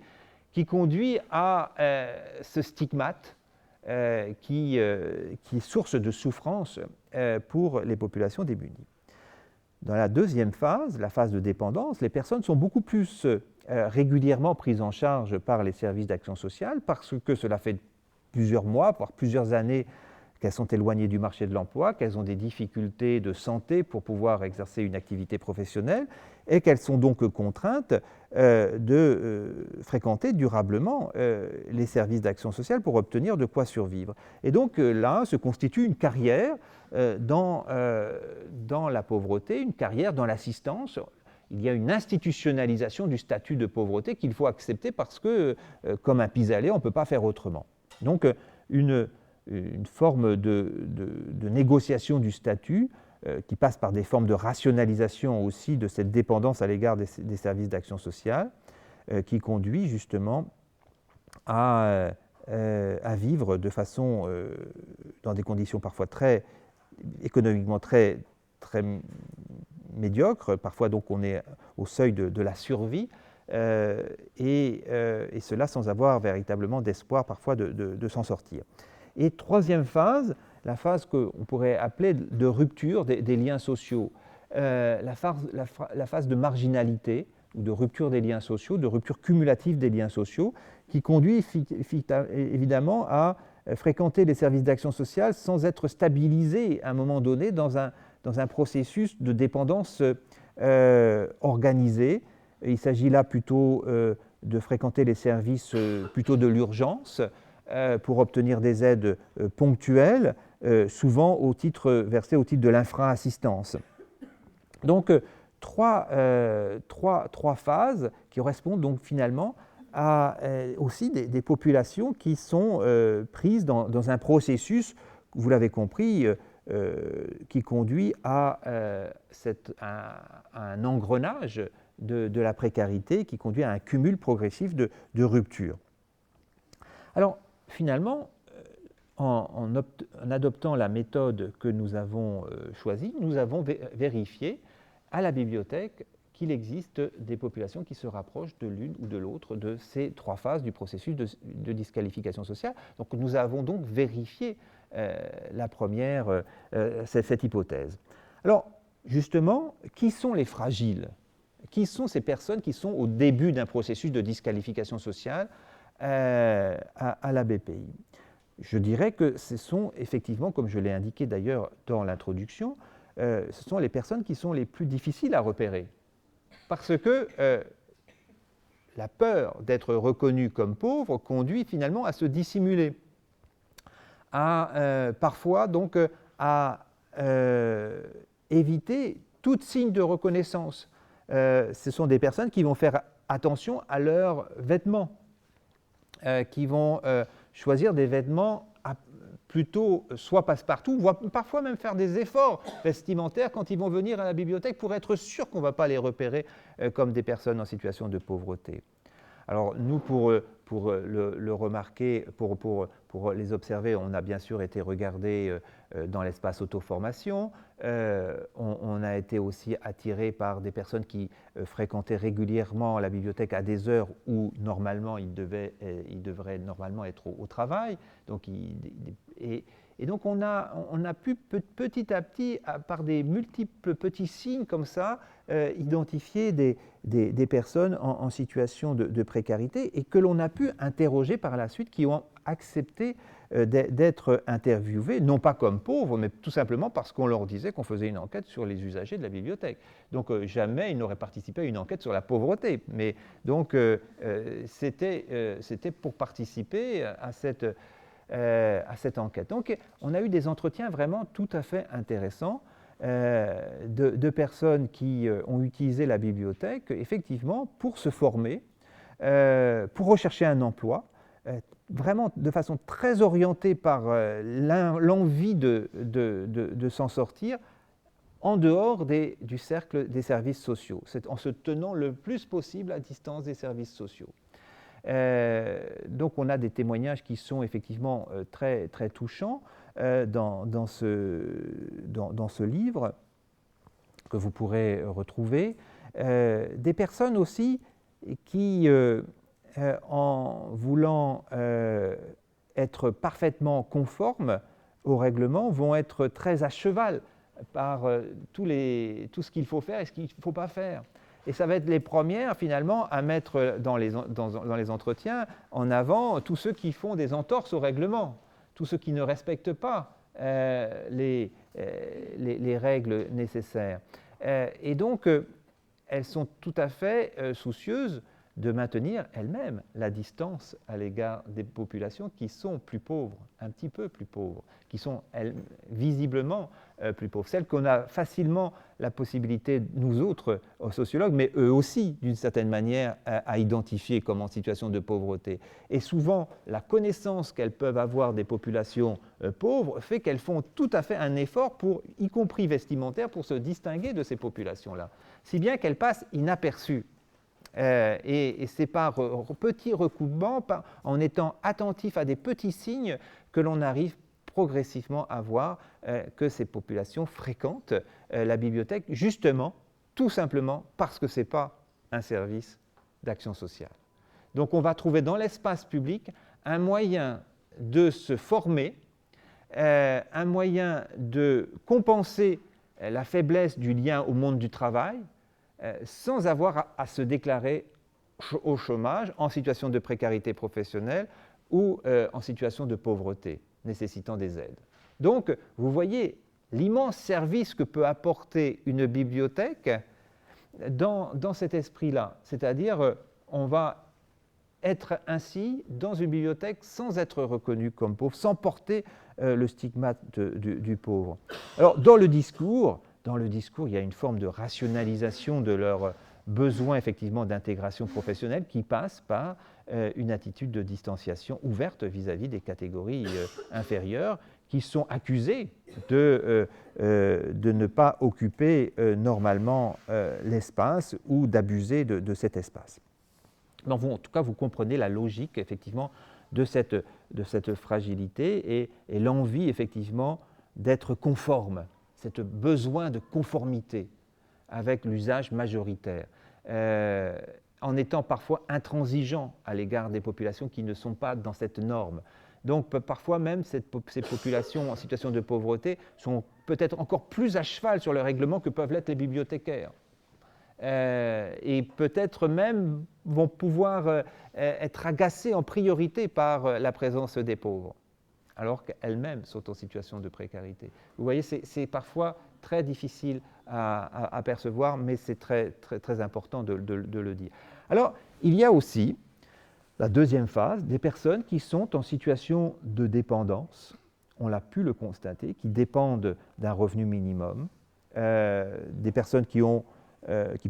qui conduit à ce stigmate qui est source de souffrance pour les populations démunies. Dans la deuxième phase, la phase de dépendance, les personnes sont beaucoup plus régulièrement prises en charge par les services d'action sociale parce que cela fait plusieurs mois, voire plusieurs années qu'elles sont éloignées du marché de l'emploi, qu'elles ont des difficultés de santé pour pouvoir exercer une activité professionnelle et qu'elles sont donc contraintes de fréquenter durablement les services d'action sociale pour obtenir de quoi survivre. Et donc là se constitue une carrière dans la pauvreté, une carrière dans l'assistance. Il y a une institutionnalisation du statut de pauvreté qu'il faut accepter parce que, comme un pis-aller, on ne peut pas faire autrement. Donc une forme de négociation du statut qui passe par des formes de rationalisation aussi de cette dépendance à l'égard des services d'action sociale, qui conduit justement à vivre de façon, dans des conditions parfois économiquement très médiocres, parfois donc on est au seuil de la survie, et cela sans avoir véritablement d'espoir parfois de s'en sortir. Et troisième phase, la phase qu'on pourrait appeler de rupture des liens sociaux, la phase de marginalité ou de rupture des liens sociaux, de rupture cumulative des liens sociaux, qui conduit évidemment à fréquenter les services d'action sociale sans être stabilisé à un moment donné dans un processus de dépendance organisé. Il s'agit là plutôt de fréquenter les services plutôt de l'urgence, pour obtenir des aides ponctuelles, souvent versées au titre de l'infra-assistance. Donc, trois phases qui correspondent donc finalement à aussi des populations qui sont prises dans un processus, vous l'avez compris, qui conduit à un engrenage de la précarité, qui conduit à un cumul progressif de ruptures. Alors, finalement, en adoptant la méthode que nous avons choisie, nous avons vérifié à la bibliothèque qu'il existe des populations qui se rapprochent de l'une ou de l'autre de ces 3 phases du processus de disqualification sociale. Donc nous avons donc vérifié cette hypothèse. Alors justement, qui sont les fragiles? Qui sont ces personnes qui sont au début d'un processus de disqualification sociale à la BPI? Je dirais que ce sont effectivement, comme je l'ai indiqué d'ailleurs dans l'introduction, ce sont les personnes qui sont les plus difficiles à repérer. Parce que la peur d'être reconnu comme pauvre conduit finalement à se dissimuler, parfois donc à éviter tout signe de reconnaissance. Ce sont des personnes qui vont faire attention à leurs vêtements, qui vont choisir des vêtements plutôt soit passe-partout, voire parfois même faire des efforts vestimentaires quand ils vont venir à la bibliothèque pour être sûr qu'on ne va pas les repérer comme des personnes en situation de pauvreté. Alors nous, pour le remarquer, pour les observer, on a bien sûr été regardé dans l'espace auto-formation. On a été aussi attiré par des personnes qui fréquentaient régulièrement la bibliothèque à des heures où normalement ils devraient normalement être au travail. Donc, et donc on a pu petit à petit, par des multiples petits signes comme ça, identifier des personnes en situation de précarité et que l'on a pu interroger par la suite, qui ont accepté d'être interviewés, non pas comme pauvres, mais tout simplement parce qu'on leur disait qu'on faisait une enquête sur les usagers de la bibliothèque. Donc jamais ils n'auraient participé à une enquête sur la pauvreté. Mais donc c'était pour participer à cette enquête. Donc on a eu des entretiens vraiment tout à fait intéressants de personnes qui ont utilisé la bibliothèque effectivement pour se former, pour rechercher un emploi, vraiment de façon très orientée par l'envie de s'en sortir en dehors du cercle des services sociaux, en se tenant le plus possible à distance des services sociaux. Donc on a des témoignages qui sont effectivement très, très touchants dans ce livre que vous pourrez retrouver. Des personnes aussi qui, en voulant être parfaitement conformes au règlement, vont être très à cheval par tout ce qu'il faut faire et ce qu'il ne faut pas faire. Et ça va être les premières, finalement, à mettre dans les entretiens en avant tous ceux qui font des entorses au règlement, tous ceux qui ne respectent pas les règles nécessaires. Et donc, elles sont tout à fait soucieuses de maintenir elles-mêmes la distance à l'égard des populations qui sont plus pauvres, un petit peu plus pauvres, qui sont visiblement plus pauvres. Celles qu'on a facilement la possibilité, nous autres sociologues, mais eux aussi, d'une certaine manière, à identifier comme en situation de pauvreté. Et souvent, la connaissance qu'elles peuvent avoir des populations pauvres fait qu'elles font tout à fait un effort, y compris vestimentaire, pour se distinguer de ces populations-là, si bien qu'elles passent inaperçues. Et c'est par petits recoupements, en étant attentif à des petits signes, que l'on arrive progressivement à voir que ces populations fréquentent la bibliothèque, justement, tout simplement parce que ce n'est pas un service d'action sociale. Donc on va trouver dans l'espace public un moyen de se former, un moyen de compenser la faiblesse du lien au monde du travail, sans avoir à se déclarer au chômage, en situation de précarité professionnelle ou en situation de pauvreté, nécessitant des aides. Donc, vous voyez l'immense service que peut apporter une bibliothèque dans cet esprit-là. C'est-à-dire, on va être ainsi dans une bibliothèque sans être reconnu comme pauvre, sans porter le stigmate du pauvre. Alors, dans le discours, il y a une forme de rationalisation de leurs besoins effectivement d'intégration professionnelle qui passe par une attitude de distanciation ouverte vis-à-vis des catégories inférieures qui sont accusées de ne pas occuper normalement l'espace ou d'abuser de cet espace. Donc, en tout cas, vous comprenez la logique effectivement de cette fragilité et l'envie effectivement d'être conforme, ce besoin de conformité avec l'usage majoritaire, en étant parfois intransigeant à l'égard des populations qui ne sont pas dans cette norme. Donc parfois même, ces populations en situation de pauvreté sont peut-être encore plus à cheval sur le règlement que peuvent l'être les bibliothécaires. Et peut-être même vont pouvoir être agacées en priorité par la présence des pauvres, alors qu'elles-mêmes sont en situation de précarité. Vous voyez, c'est parfois très difficile à percevoir, mais c'est très, très, très important de le dire. Alors, il y a aussi la deuxième phase, des personnes qui sont en situation de dépendance, on l'a pu le constater, qui dépendent d'un revenu minimum, des personnes qui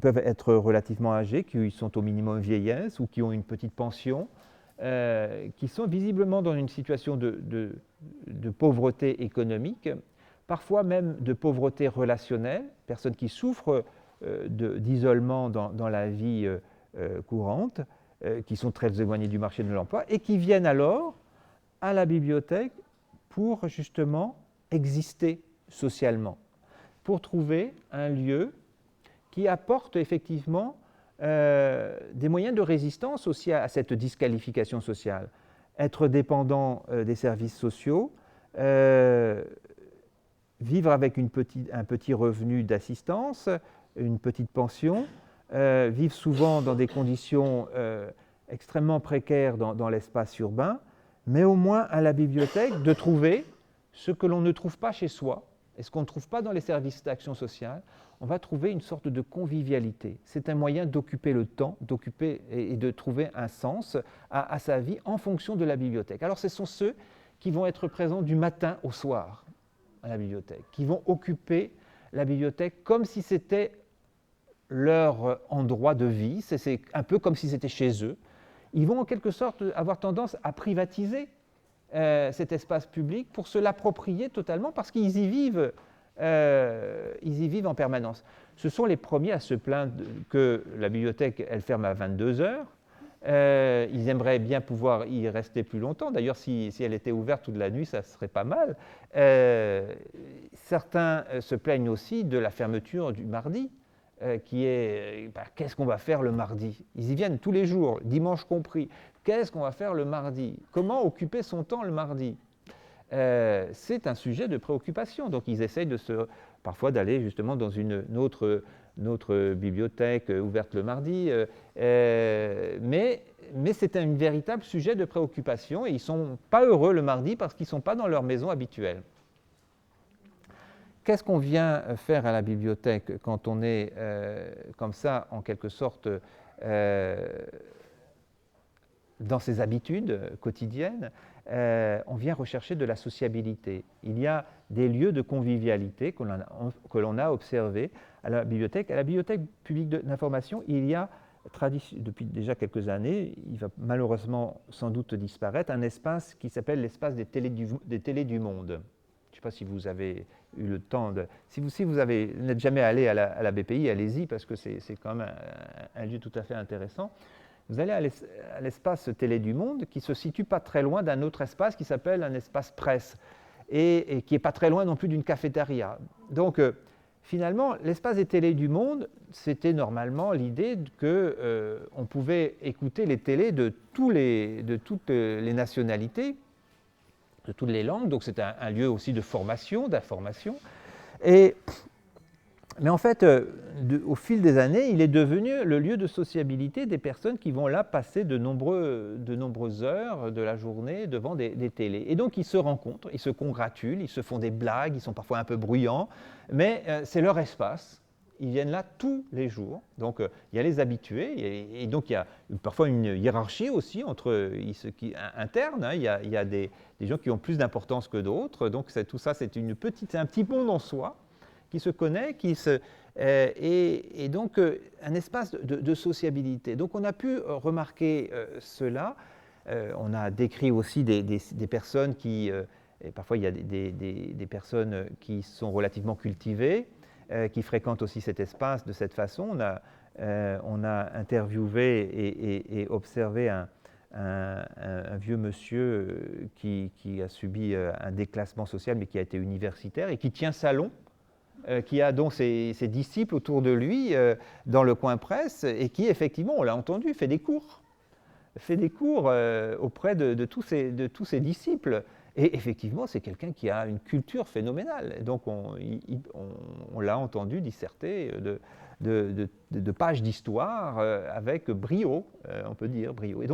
peuvent être relativement âgées, qui sont au minimum vieillesse ou qui ont une petite pension, qui sont visiblement dans une situation de pauvreté économique, parfois même de pauvreté relationnelle, personnes qui souffrent d'isolement dans la vie courante, qui sont très éloignés du marché de l'emploi et qui viennent alors à la bibliothèque pour justement exister socialement, pour trouver un lieu qui apporte effectivement des moyens de résistance aussi à cette disqualification sociale. Être dépendant des services sociaux, vivre avec un petit revenu d'assistance, une petite pension, vivent souvent dans des conditions extrêmement précaires dans l'espace urbain, mais au moins à la bibliothèque de trouver ce que l'on ne trouve pas chez soi et ce qu'on ne trouve pas dans les services d'action sociale. On va trouver une sorte de convivialité. C'est un moyen d'occuper le temps, d'occuper et de trouver un sens à sa vie en fonction de la bibliothèque. Alors ce sont ceux qui vont être présents du matin au soir à la bibliothèque, qui vont occuper la bibliothèque comme si c'était leur endroit de vie, c'est un peu comme si c'était chez eux. Ils vont en quelque sorte avoir tendance à privatiser cet espace public pour se l'approprier totalement parce qu'ils y vivent en permanence. Ce sont les premiers à se plaindre que la bibliothèque, elle ferme à 22 heures. Ils aimeraient bien pouvoir y rester plus longtemps. D'ailleurs, si elle était ouverte toute la nuit, ça serait pas mal. Certains se plaignent aussi de la fermeture du mardi, qui est qu'est-ce qu'on va faire le mardi? Ils y viennent tous les jours, dimanche compris. Qu'est-ce qu'on va faire le mardi? Comment occuper son temps le mardi? C'est un sujet de préoccupation. Donc ils essayent parfois d'aller justement dans une autre bibliothèque ouverte le mardi, mais c'est un véritable sujet de préoccupation et ils ne sont pas heureux le mardi parce qu'ils ne sont pas dans leur maison habituelle. Qu'est-ce qu'on vient faire à la bibliothèque quand on est comme ça, en quelque sorte, dans ses habitudes quotidiennes? On vient rechercher de la sociabilité. Il y a des lieux de convivialité que l'on a observés à la bibliothèque. À la bibliothèque publique d'information, il y a, depuis déjà quelques années, il va malheureusement sans doute disparaître, un espace qui s'appelle l'espace des télés du monde. Je ne sais pas si vous avez eu le temps de... Si vous n'êtes jamais allé à la BPI, allez-y, parce que c'est quand même un lieu tout à fait intéressant. Vous allez à l'espace Télé du Monde, qui se situe pas très loin d'un autre espace qui s'appelle un espace presse, et qui n'est pas très loin non plus d'une cafétéria. Donc, finalement, l'espace des Télé du Monde, c'était normalement l'idée qu'on pouvait écouter les télés de toutes les nationalités, de toutes les langues, donc c'est un lieu aussi de formation, d'information. Mais en fait, au fil des années, il est devenu le lieu de sociabilité des personnes qui vont là passer de nombreuses heures de la journée devant des télés. Et donc ils se rencontrent, ils se congratulent, ils se font des blagues, ils sont parfois un peu bruyants, mais c'est leur espace. Ils viennent là tous les jours. Donc il y a les habitués, et donc il y a parfois une hiérarchie aussi interne. Hein. Il y a des gens qui ont plus d'importance que d'autres. Donc tout ça, c'est un petit monde en soi qui se connaît, et donc un espace de sociabilité. Donc on a pu remarquer cela. On a décrit aussi des personnes et parfois il y a des personnes qui sont relativement cultivées, qui fréquentent aussi cet espace de cette façon. On a interviewé et observé un vieux monsieur qui a subi un déclassement social, mais qui a été universitaire et qui tient salon, qui a donc ses disciples autour de lui dans le coin presse et qui, effectivement, on l'a entendu, fait des cours auprès de tous ses disciples. Et effectivement, c'est quelqu'un qui a une culture phénoménale. Et donc, on l'a entendu disserter de pages d'histoire avec brio, on peut dire brio. Et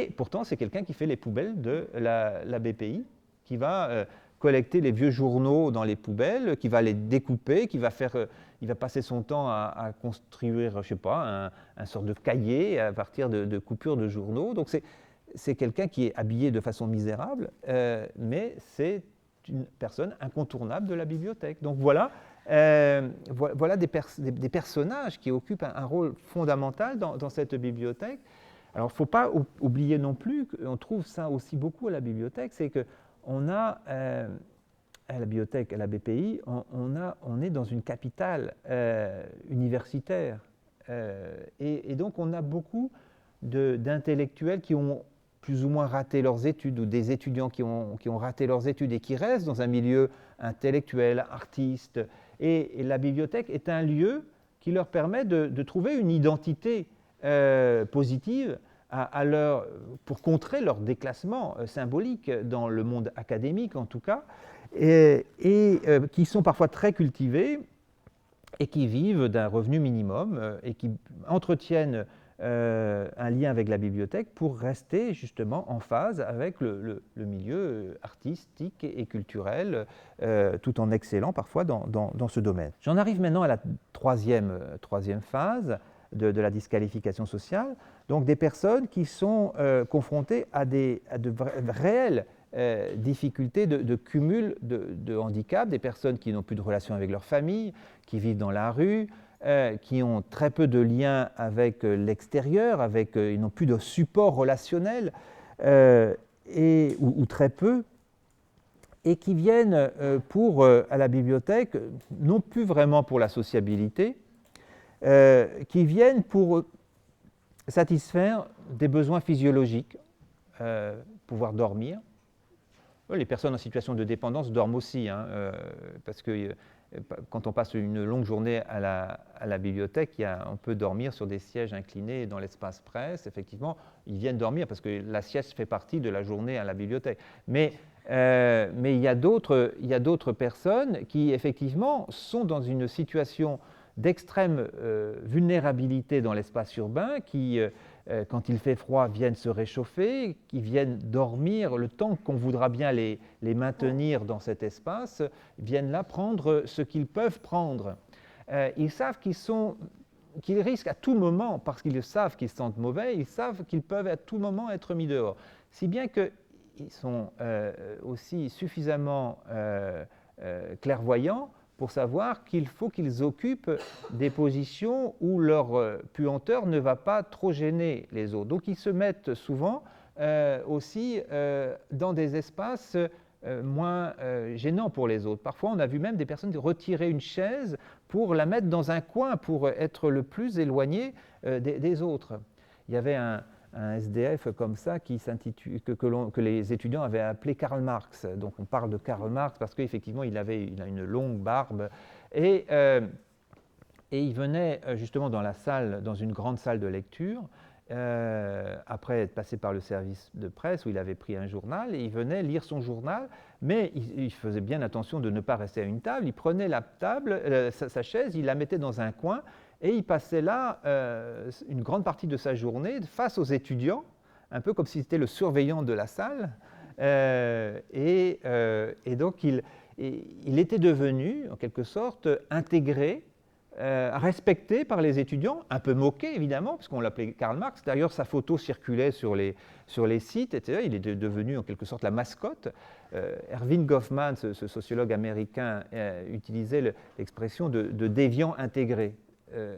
pourtant, c'est quelqu'un qui fait les poubelles de la BPI, qui va collecter les vieux journaux dans les poubelles, qui va les découper, il va passer son temps à construire, je sais pas, un sorte de cahier à partir de coupures de journaux. Donc c'est quelqu'un qui est habillé de façon misérable, mais c'est une personne incontournable de la bibliothèque. Donc voilà des personnages qui occupent un rôle fondamental dans cette bibliothèque. Alors il ne faut pas oublier non plus qu'on trouve ça aussi beaucoup à la bibliothèque, c'est qu'on a à la bibliothèque, à la BPI, on est dans une capitale universitaire. Et donc on a beaucoup d'intellectuels qui ont plus ou moins raté leurs études, ou des étudiants qui ont raté leurs études et qui restent dans un milieu intellectuel, artiste. Et la bibliothèque est un lieu qui leur permet de trouver une identité positive pour contrer leur déclassement symbolique dans le monde académique en tout cas, et qui sont parfois très cultivés et qui vivent d'un revenu minimum et qui entretiennent un lien avec la bibliothèque pour rester justement en phase avec le milieu artistique et culturel, tout en excellant parfois dans ce domaine. J'en arrive maintenant à la troisième phase de la disqualification sociale, donc des personnes qui sont confrontées à de réelles difficultés de cumul de handicap, des personnes qui n'ont plus de relation avec leur famille, qui vivent dans la rue, qui ont très peu de liens avec l'extérieur, ils n'ont plus de support relationnel, ou très peu, et qui viennent à la bibliothèque, non plus vraiment pour la sociabilité, qui viennent pour satisfaire des besoins physiologiques, pouvoir dormir. Les personnes en situation de dépendance dorment aussi, parce que quand on passe une longue journée à la bibliothèque, on peut dormir sur des sièges inclinés dans l'espace presse. Effectivement, ils viennent dormir parce que la sieste fait partie de la journée à la bibliothèque. Mais il y a d'autres personnes qui, effectivement, sont dans une situation d'extrême vulnérabilité dans l'espace urbain, qui, quand il fait froid, viennent se réchauffer, qui viennent dormir le temps qu'on voudra bien les maintenir dans cet espace, viennent là prendre ce qu'ils peuvent prendre. Ils savent qu'ils risquent à tout moment, parce qu'ils savent qu'ils se sentent mauvais, ils savent qu'ils peuvent à tout moment être mis dehors. Si bien qu'ils sont aussi suffisamment clairvoyants pour savoir qu'il faut qu'ils occupent des positions où leur puanteur ne va pas trop gêner les autres. Donc ils se mettent souvent aussi dans des espaces moins gênants pour les autres. Parfois on a vu même des personnes retirer une chaise pour la mettre dans un coin pour être le plus éloigné des autres. Il y avait un SDF comme ça que les étudiants avaient appelé Karl Marx. Donc on parle de Karl Marx parce qu'effectivement il a une longue barbe et il venait justement dans une grande salle de lecture après être passé par le service de presse où il avait pris un journal, et il venait lire son journal, mais il faisait bien attention de ne pas rester à une table. Il prenait sa chaise, il la mettait dans un coin, et il passait là une grande partie de sa journée face aux étudiants, un peu comme si c'était le surveillant de la salle. Et donc il était devenu, en quelque sorte, intégré, respecté par les étudiants, un peu moqué évidemment, parce qu'on l'appelait Karl Marx. D'ailleurs, sa photo circulait sur les sites, etc. Il est devenu en quelque sorte la mascotte. Erving Goffman, ce sociologue américain, utilisait l'expression de déviant intégré.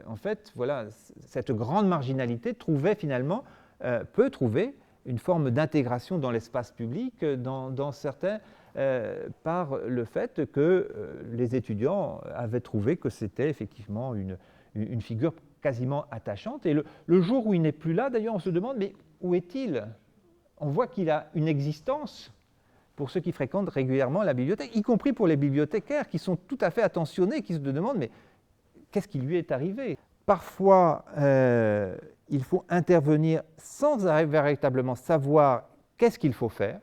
En fait, voilà, cette grande marginalité peut trouver une forme d'intégration dans l'espace public dans certains, par le fait que les étudiants avaient trouvé que c'était effectivement une figure quasiment attachante. Et le jour où il n'est plus là, d'ailleurs, on se demande, mais où est-il? On voit qu'il a une existence pour ceux qui fréquentent régulièrement la bibliothèque, y compris pour les bibliothécaires qui sont tout à fait attentionnés, qui se demandent mais qu'est-ce qui lui est arrivé? Parfois, il faut intervenir sans véritablement savoir qu'est-ce qu'il faut faire,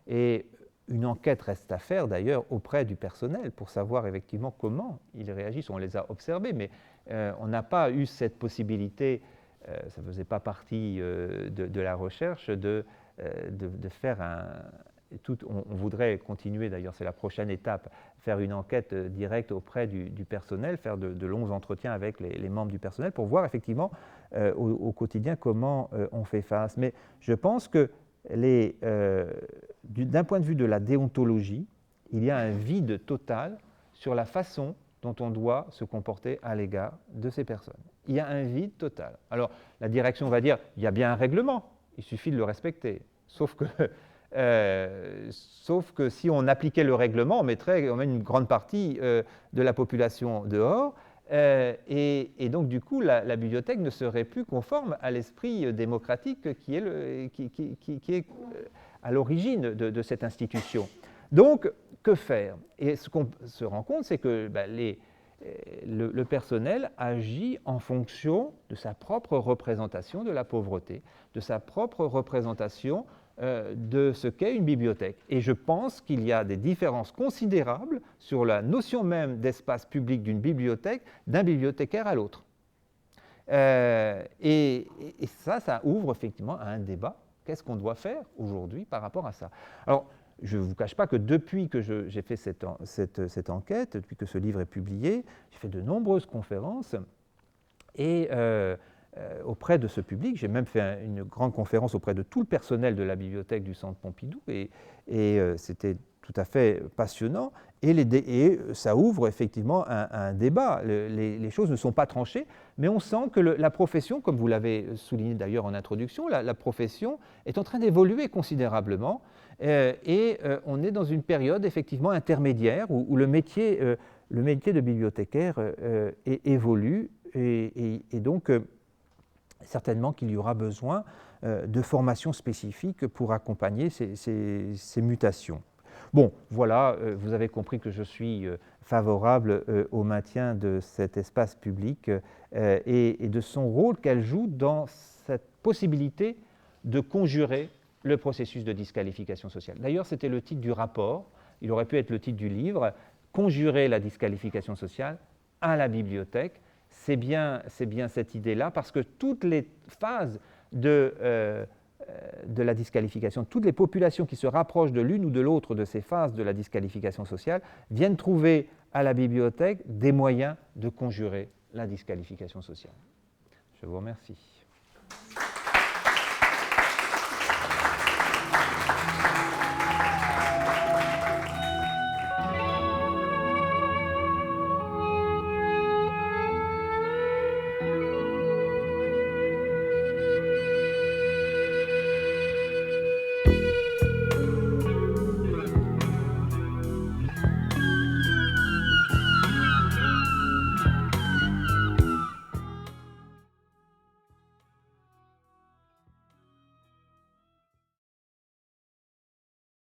et une enquête reste à faire d'ailleurs auprès du personnel pour savoir effectivement comment ils réagissent. On les a observés, mais on n'a pas eu cette possibilité, ça ne faisait pas partie de la recherche, de faire on voudrait continuer, d'ailleurs c'est la prochaine étape, faire une enquête directe auprès du personnel, faire de longs entretiens avec les membres du personnel pour voir effectivement au quotidien comment on fait face. Mais je pense que d'un point de vue de la déontologie, il y a un vide total sur la façon dont on doit se comporter à l'égard de ces personnes. Il y a un vide total. Alors, la direction va dire, il y a bien un règlement, il suffit de le respecter. Sauf que si on appliquait le règlement, on mettrait quand même une grande partie de la population dehors, et donc du coup, la bibliothèque ne serait plus conforme à l'esprit démocratique qui est à l'origine de cette institution. Donc, que faire? Et ce qu'on se rend compte, c'est que le personnel agit en fonction de sa propre représentation de la pauvreté, de sa propre représentation de ce qu'est une bibliothèque. Et je pense qu'il y a des différences considérables sur la notion même d'espace public d'une bibliothèque, d'un bibliothécaire à l'autre. Et ça ouvre effectivement à un débat. Qu'est-ce qu'on doit faire aujourd'hui par rapport à ça? Alors, je ne vous cache pas que depuis que j'ai fait cette enquête, depuis que ce livre est publié, j'ai fait de nombreuses conférences et auprès de ce public, j'ai même fait une grande conférence auprès de tout le personnel de la bibliothèque du Centre Pompidou et c'était tout à fait passionnant et ça ouvre effectivement un débat. Les choses ne sont pas tranchées, mais on sent que la profession, comme vous l'avez souligné d'ailleurs en introduction, la profession est en train d'évoluer considérablement et on est dans une période effectivement intermédiaire où le métier de bibliothécaire évolue et donc certainement qu'il y aura besoin de formations spécifiques pour accompagner ces mutations. Bon, voilà, vous avez compris que je suis favorable au maintien de cet espace public et de son rôle qu'elle joue dans cette possibilité de conjurer le processus de disqualification sociale. D'ailleurs, c'était le titre du rapport, il aurait pu être le titre du livre, « Conjurer la disqualification sociale à la bibliothèque ». C'est bien cette idée-là, parce que toutes les phases de la disqualification, toutes les populations qui se rapprochent de l'une ou de l'autre de ces phases de la disqualification sociale viennent trouver à la bibliothèque des moyens de conjurer la disqualification sociale. Je vous remercie.